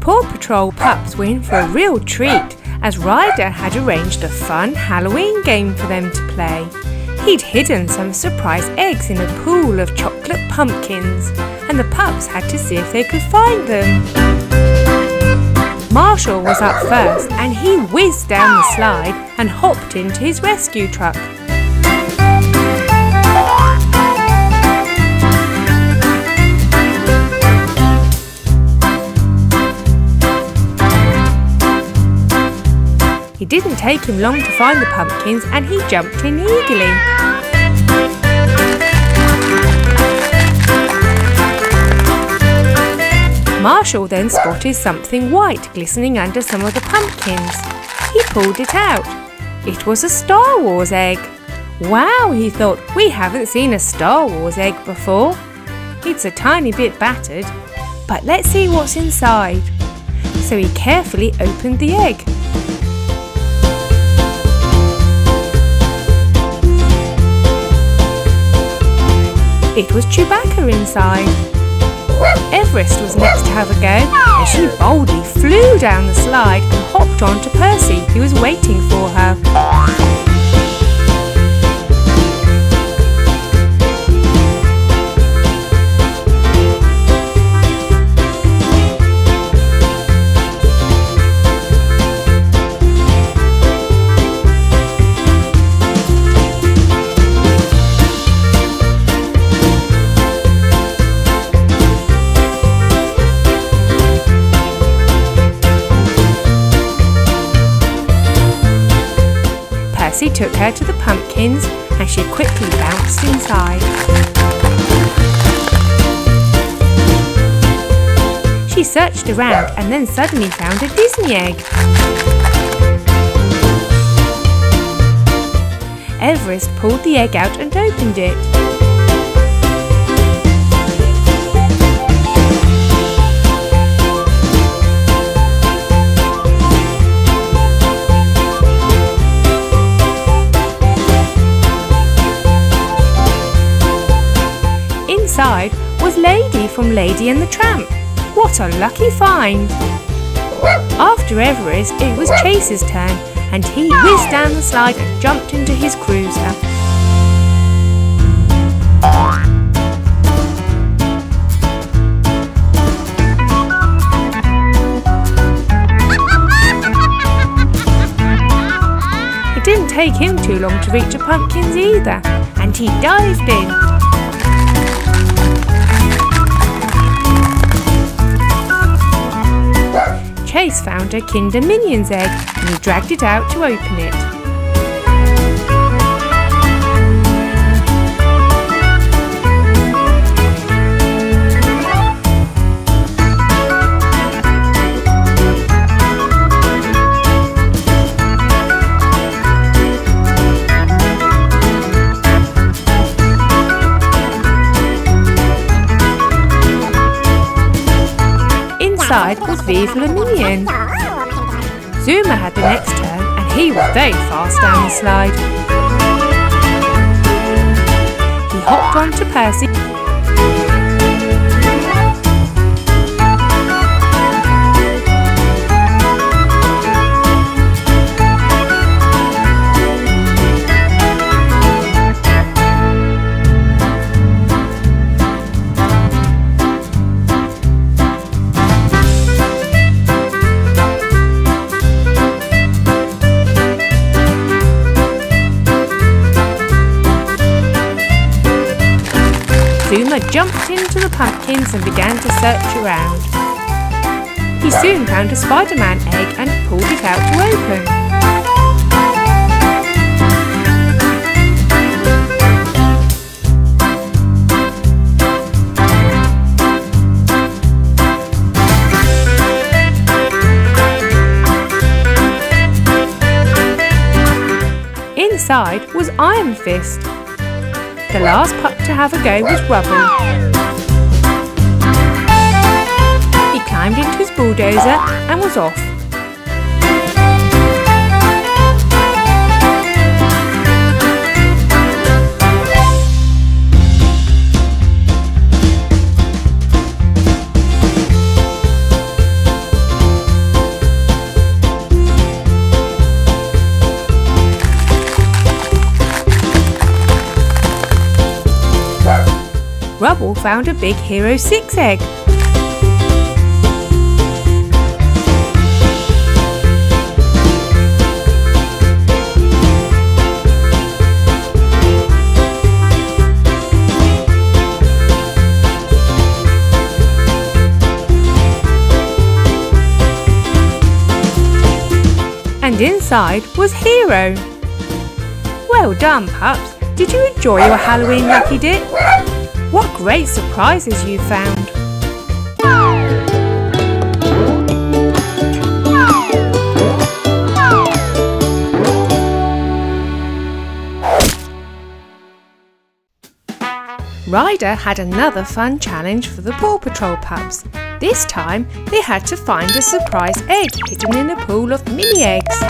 Paw Patrol pups were in for a real treat, as Ryder had arranged a fun Halloween game for them to play. He'd hidden some surprise eggs in a pool of chocolate pumpkins, and the pups had to see if they could find them. Marshall was up first, and he whizzed down the slide and hopped into his rescue truck. It didn't take him long to find the pumpkins, and he jumped in eagerly. Marshall then spotted something white glistening under some of the pumpkins. He pulled it out. It was a Star Wars egg. Wow, he thought, we haven't seen a Star Wars egg before. It's a tiny bit battered, but let's see what's inside. So he carefully opened the egg. It was Chewbacca inside. Everest was next to have a go, and she boldly flew down the slide and hopped on to Percy, who was waiting for her. Percy took her to the pumpkins, and she quickly bounced inside. She searched around and then suddenly found a Disney egg. Everest pulled the egg out and opened it. Inside was Lady from Lady and the Tramp. What a lucky find! After Everest, it was Chase's turn, and he whizzed down the slide and jumped into his cruiser. It didn't take him too long to reach the pumpkins either, and he dived in. Chase found a Kinder Minions egg, and he dragged it out to open it. Inside was Vive Le Minion. Zuma had the next turn, and he was very fast down the slide. He hopped on to Percy. Zuma jumped into the pumpkins and began to search around. He soon found a Spider-Man egg and pulled it out to open. Inside was Iron Fist. The last pup to have a go was Rubble. He climbed into his bulldozer and was off. found a Big Hero 6 egg. And inside was Hero. Well done, pups! Did you enjoy your Halloween lucky dip? What great surprises you found! Ryder had another fun challenge for the Paw Patrol pups. This time they had to find a surprise egg hidden in a pool of mini eggs.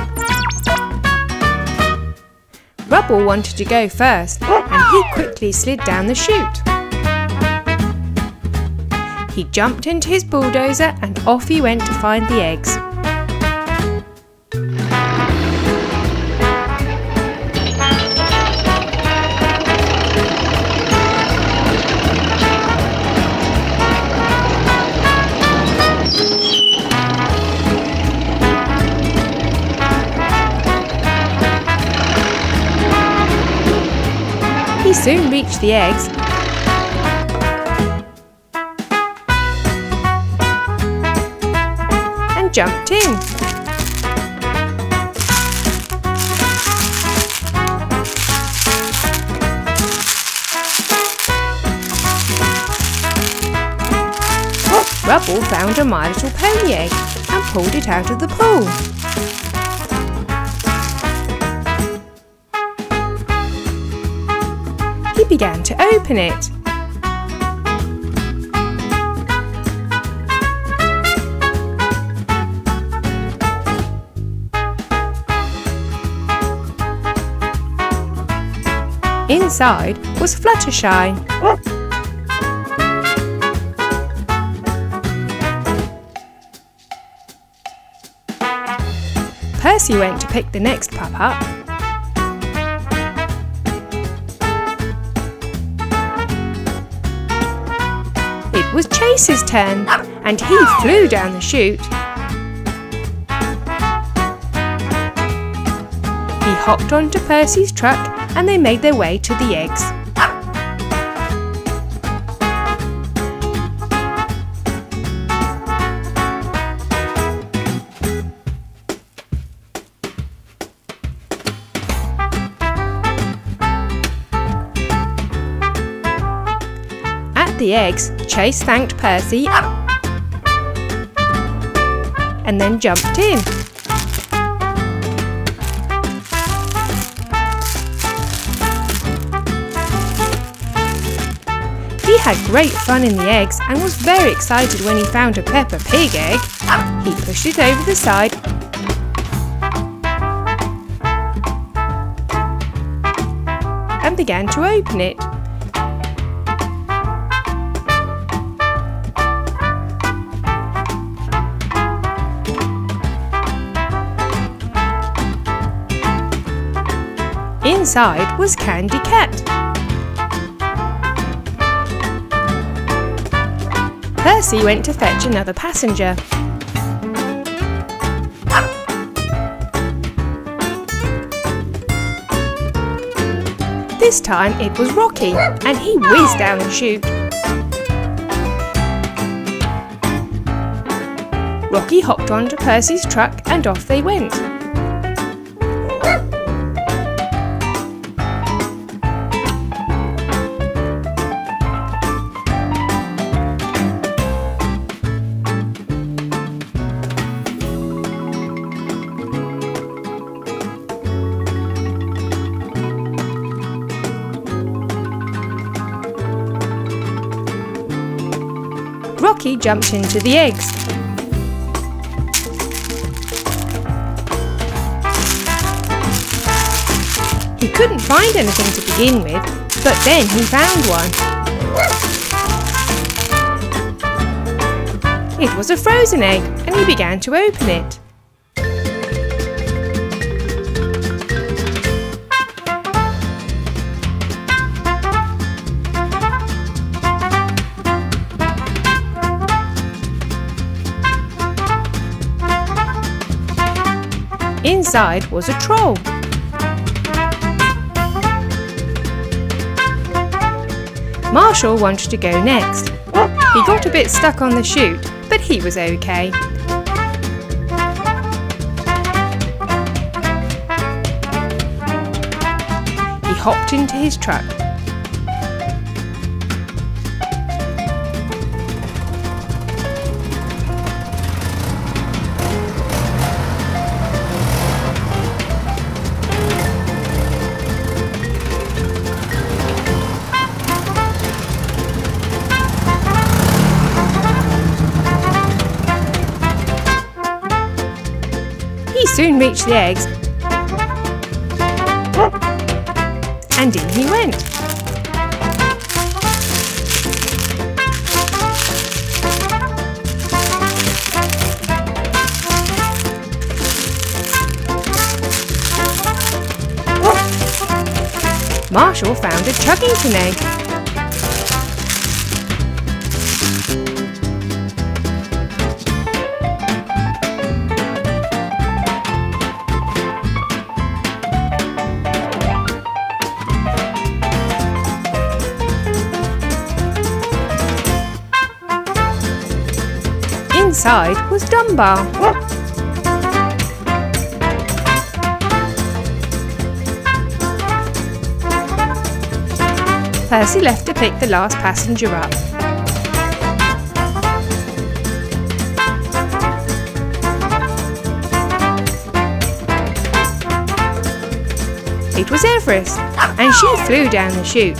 Rubble wanted to go first and he quickly slid down the chute. He jumped into his bulldozer and off he went to find the eggs. He soon reached the eggs and jumped in. Rubble found a My Little Pony egg and pulled it out of the pool. He began to open it. Inside was Fluttershy. Percy went to pick the next pup up. It was Chase's turn, and he flew down the chute. He hopped onto Percy's truck and they made their way to the eggs. The eggs, Chase thanked Percy and then jumped in. He had great fun in the eggs and was very excited when he found a Peppa Pig egg. He pushed it over the side and began to open it. Inside was Candy Cat. Percy went to fetch another passenger. This time it was Rocky, and he whizzed down the chute. Rocky hopped onto Percy's truck and off they went. Rocky jumped into the eggs. He couldn't find anything to begin with, but then he found one. It was a frozen egg, and he began to open it. Inside was a troll. Marshall wanted to go next. He got a bit stuck on the chute, but he was okay. He hopped into his truck. He soon reached the eggs, and in he went. Marshall found a Chuggington egg. Inside was Dunbar. Percy left to pick the last passenger up. It was Everest, and she flew down the chute.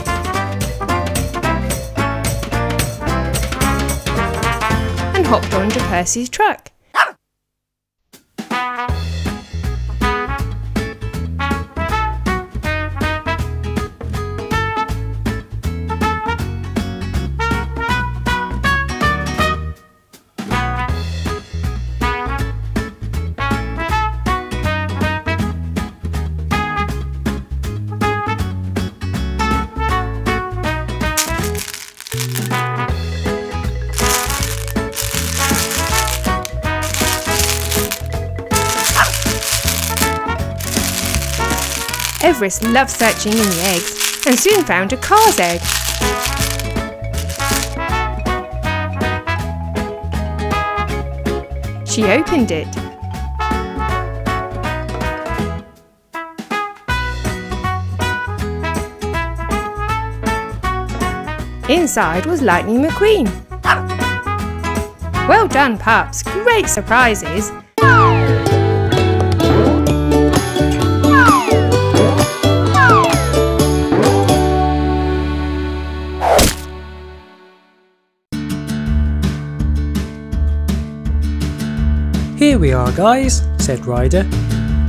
And hopped onto Percy's truck. Everest loved searching in the eggs and soon found a car's egg. She opened it. Inside was Lightning McQueen. Well done, pups! Great surprises! Here we are, guys, said Ryder.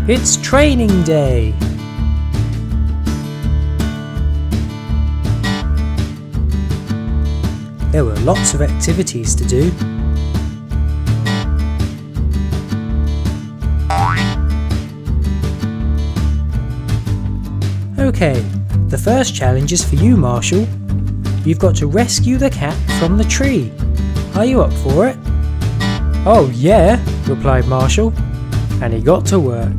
It's training day. There were lots of activities to do. Okay, the first challenge is for you, Marshall. You've got to rescue the cat from the tree. Are you up for it? Oh yeah, replied Marshall, and he got to work.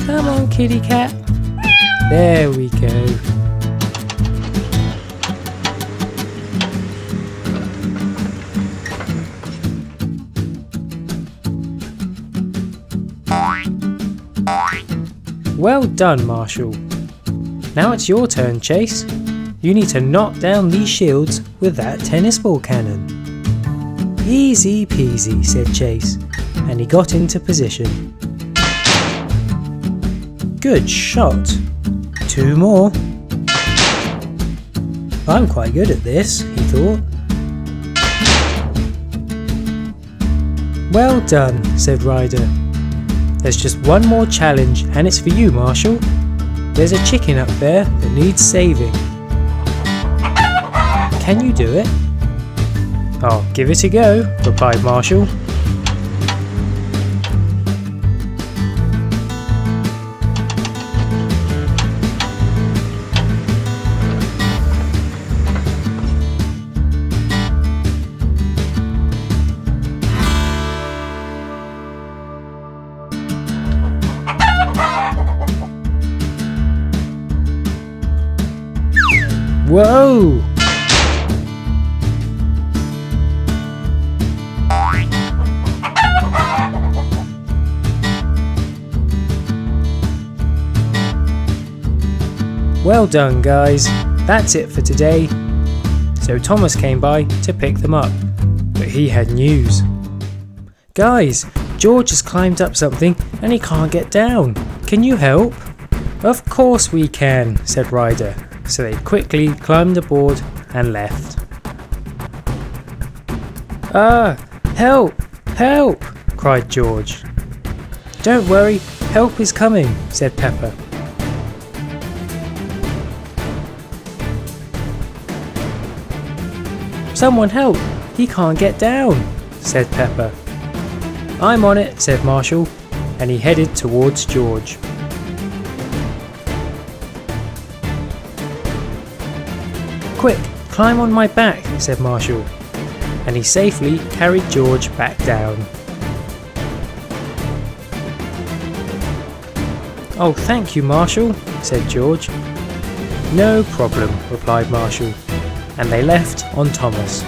Come on, kitty cat. There we go. Well done, Marshall. Now it's your turn, Chase. You need to knock down these shields with that tennis ball cannon. Easy peasy, said Chase, and he got into position. Good shot. 2 more. I'm quite good at this, he thought. Well done, said Ryder. There's just one more challenge, and it's for you, Marshall. There's a chicken up there that needs saving. Can you do it? I'll give it a go, replied Marshall. Whoa! Well done, guys. That's it for today. So Thomas came by to pick them up, but he had news. Guys, George has climbed up something and he can't get down. Can you help? Of course we can, said Ryder. So they quickly climbed aboard and left. Ah, help, help, cried George. Don't worry, help is coming, said Pepper. Someone help, he can't get down, said Pepper. I'm on it, said Marshall, and he headed towards George. Quick, climb on my back, said Marshall, and he safely carried George back down. Oh, thank you, Marshall, said George. No problem, replied Marshall, and they left on Thomas.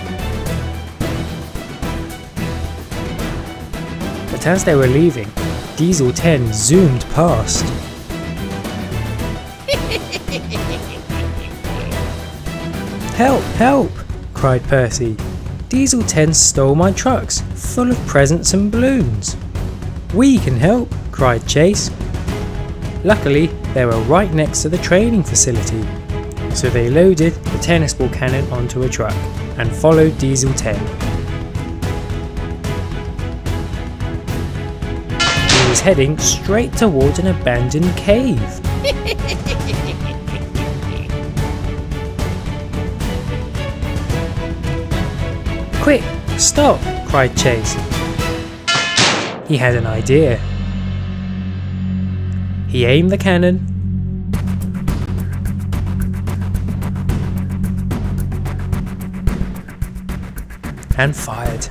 But as they were leaving, Diesel 10 zoomed past. Help, help, cried Percy. Diesel 10 stole my trucks, full of presents and balloons. We can help, cried Chase. Luckily, they were right next to the training facility, so they loaded the tennis ball cannon onto a truck and followed Diesel 10. He was heading straight towards an abandoned cave. Quick, stop, cried Chase. He had an idea. He aimed the cannon and fired.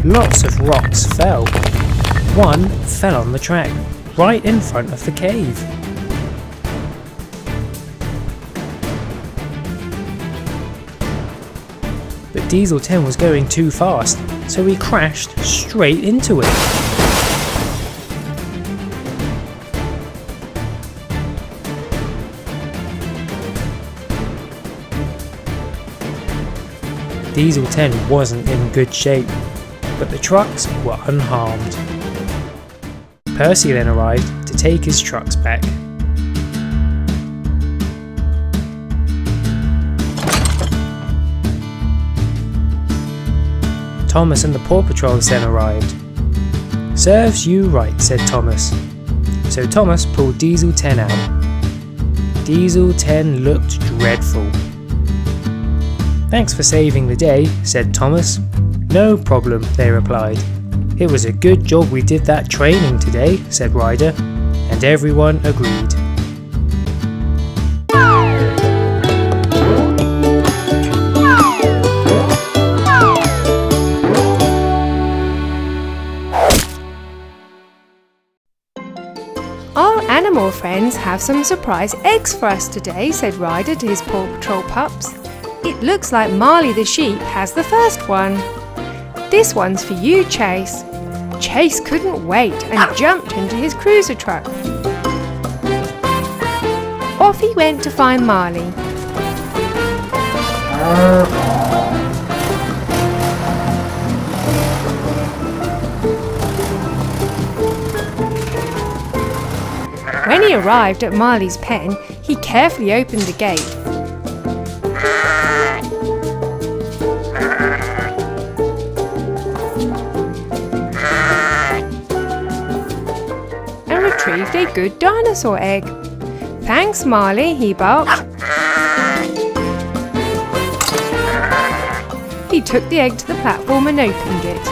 Lots of rocks fell. One fell on the track, right in front of the cave. But Diesel 10 was going too fast, so he crashed straight into it. Diesel 10 wasn't in good shape, but the trucks were unharmed. Percy then arrived to take his trucks back. Thomas and the Paw Patrols then arrived. Serves you right, said Thomas. So Thomas pulled Diesel 10 out. Diesel 10 looked dreadful. Thanks for saving the day, said Thomas. No problem, they replied. It was a good job we did that training today, said Ryder, and everyone agreed. Our animal friends have some surprise eggs for us today, said Ryder to his Paw Patrol pups. It looks like Marley the sheep has the first one. This one's for you, Chase. Chase couldn't wait and jumped into his cruiser truck. Off he went to find Marley. When he arrived at Marley's pen, he carefully opened the gate. And retrieved a good dinosaur egg. Thanks, Marley, he barked. He took the egg to the platform and opened it.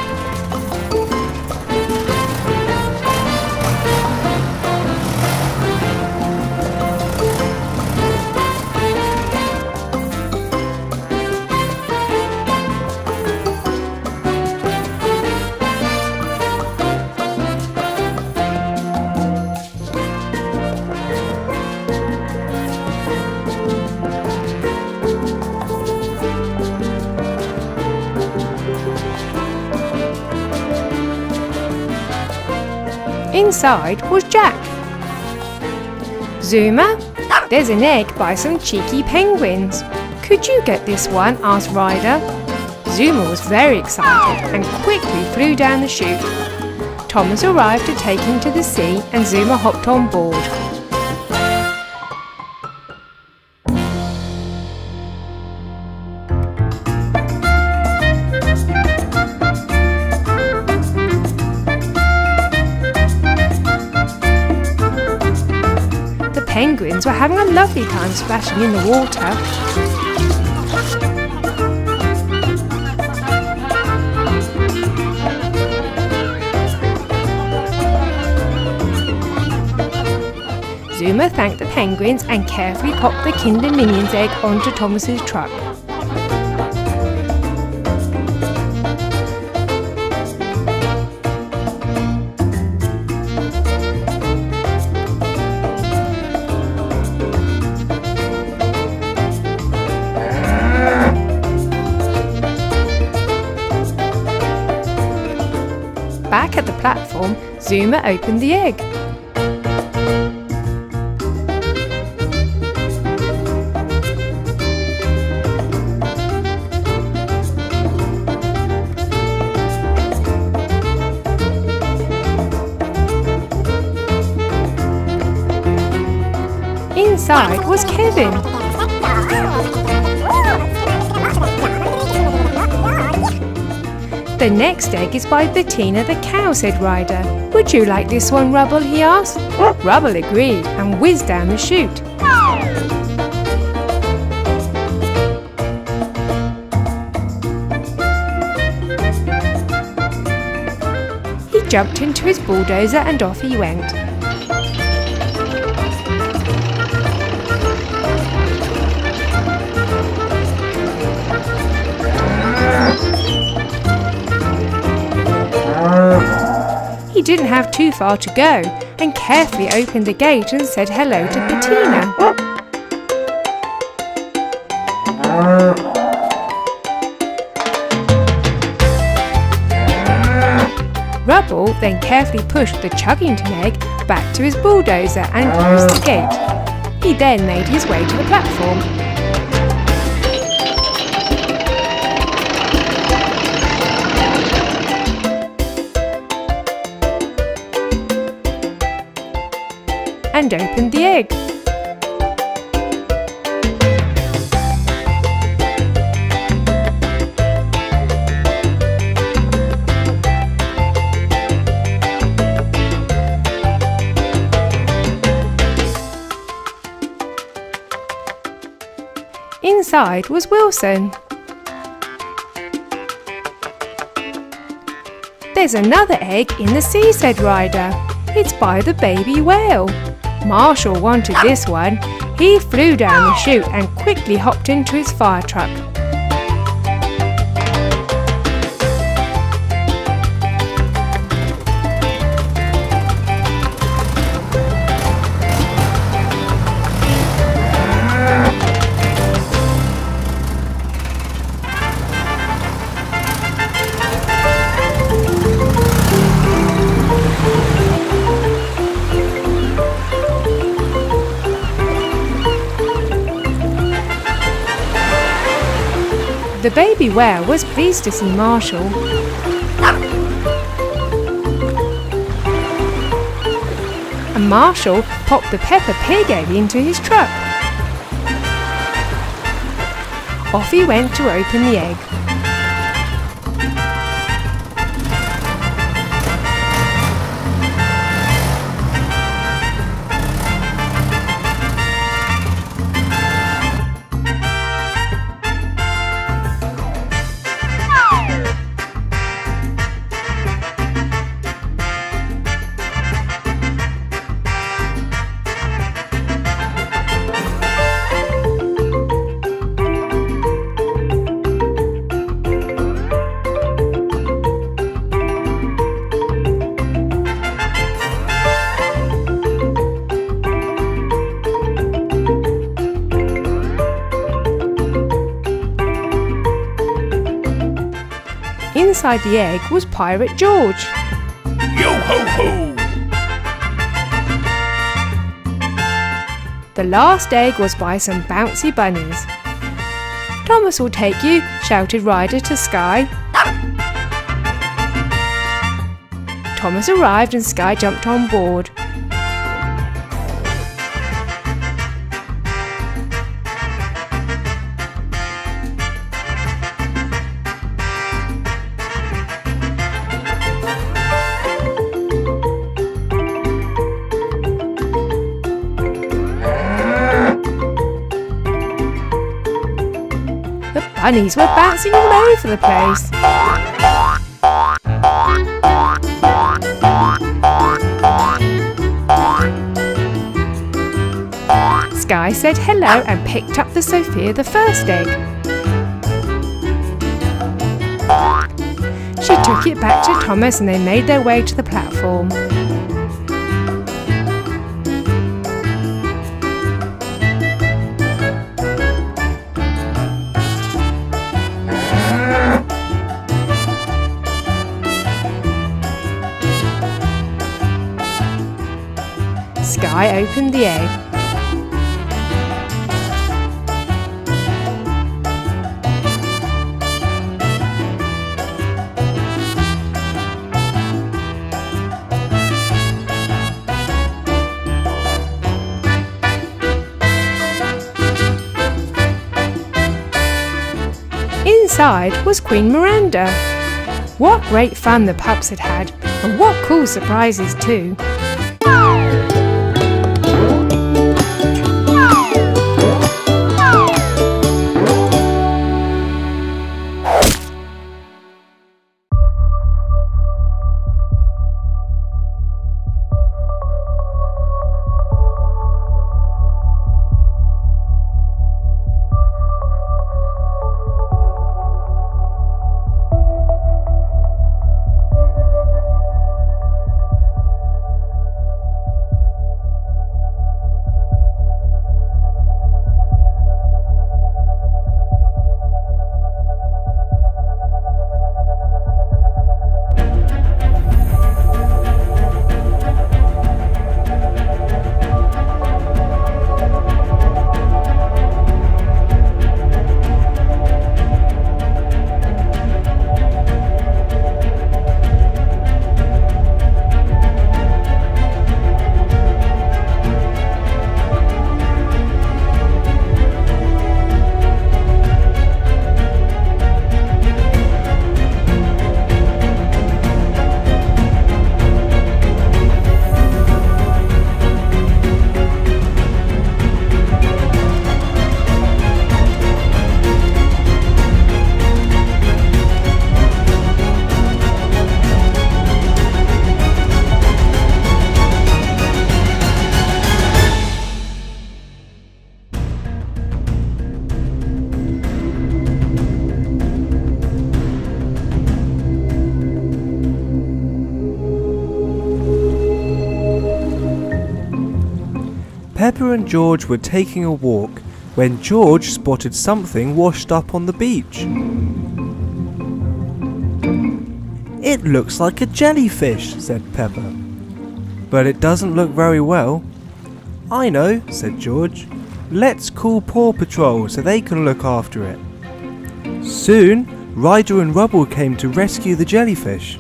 Inside was Jack. Zuma, there's an egg by some cheeky penguins. Could you get this one? Asked Ryder. Zuma was very excited and quickly flew down the chute. Thomas arrived to take him to the sea and Zuma hopped on board. The penguins were having a lovely time splashing in the water. Zuma thanked the penguins and carefully popped the Kinder Minion's egg onto Thomas's truck. Back at the platform, Zuma opened the egg. Inside was Kevin. The next egg is by Bettina the cow, said Ryder. Would you like this one, Rubble? He asked. Rubble agreed and whizzed down the chute. He jumped into his bulldozer and off he went. He didn't have too far to go and carefully opened the gate and said hello to Bettina. Rubble then carefully pushed the Chuggington egg back to his bulldozer and closed the gate. He then made his way to the platform. And opened the egg. Inside was Wilson. There's another egg in the sea, said Ryder. It's by the baby whale. Marshall wanted this one. He flew down the chute and quickly hopped into his fire truck. The baby whale was pleased to see Marshall. And Marshall popped the Peppa Pig egg into his truck. Off he went to open the egg. Inside the egg was Pirate George. Yo ho ho! The last egg was by some bouncy bunnies. "Thomas will take you," shouted Ryder to Sky. Thomas arrived and Sky jumped on board. The bunnies were bouncing all over the place. Sky said hello and picked up the Sophia the first egg. She took it back to Thomas and they made their way to the platform. Sky opened the egg. Inside was Queen Miranda. What great fun the pups had had, and what cool surprises too. Peppa and George were taking a walk when George spotted something washed up on the beach. "It looks like a jellyfish," said Peppa. "But it doesn't look very well." "I know," said George. "Let's call Paw Patrol so they can look after it." Soon, Ryder and Rubble came to rescue the jellyfish.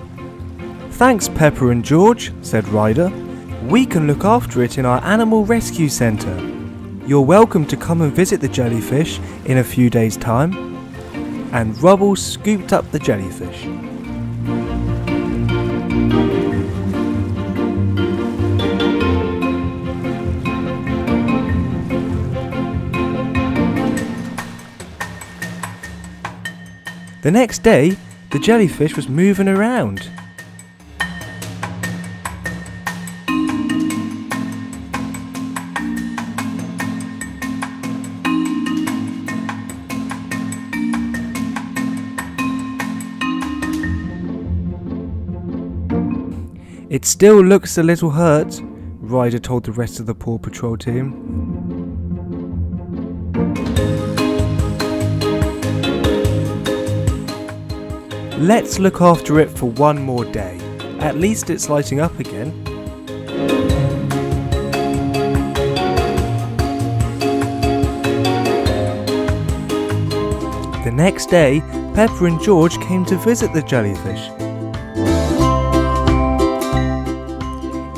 "Thanks, Peppa and George," said Ryder. "We can look after it in our animal rescue centre. You're welcome to come and visit the jellyfish in a few days' time." And Rubble scooped up the jellyfish. The next day, the jellyfish was moving around. "It still looks a little hurt," Ryder told the rest of the Paw Patrol team. "Let's look after it for one more day. At least it's lighting up again." The next day, Peppa and George came to visit the jellyfish.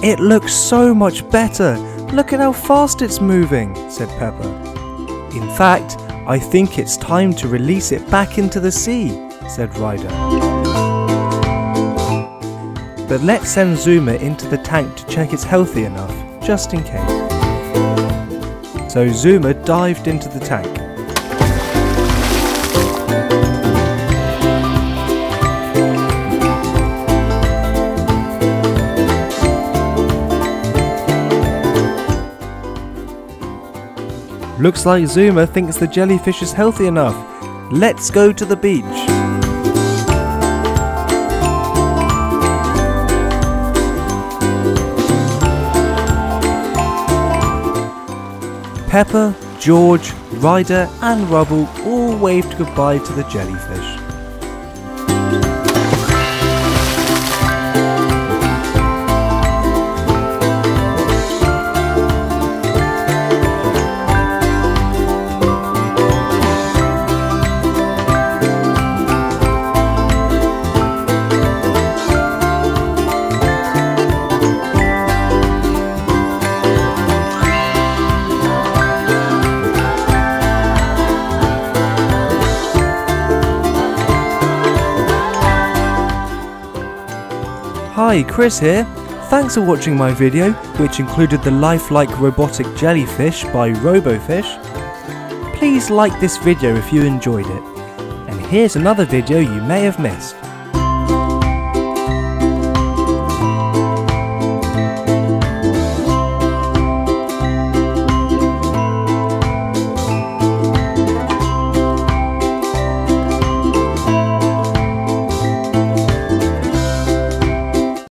It looks so much better. Look at how fast it's moving, said Peppa. In fact, I think it's time to release it back into the sea, said Ryder. But let's send Zuma into the tank to check it's healthy enough, just in case. So Zuma dived into the tank. Looks like Zuma thinks the jellyfish is healthy enough. Let's go to the beach. Peppa, George, Ryder and Rubble all waved goodbye to the jellyfish. Hi, Chris here. Thanks for watching my video, which included the lifelike robotic jellyfish by RoboFish. Please like this video if you enjoyed it. And here's another video you may have missed.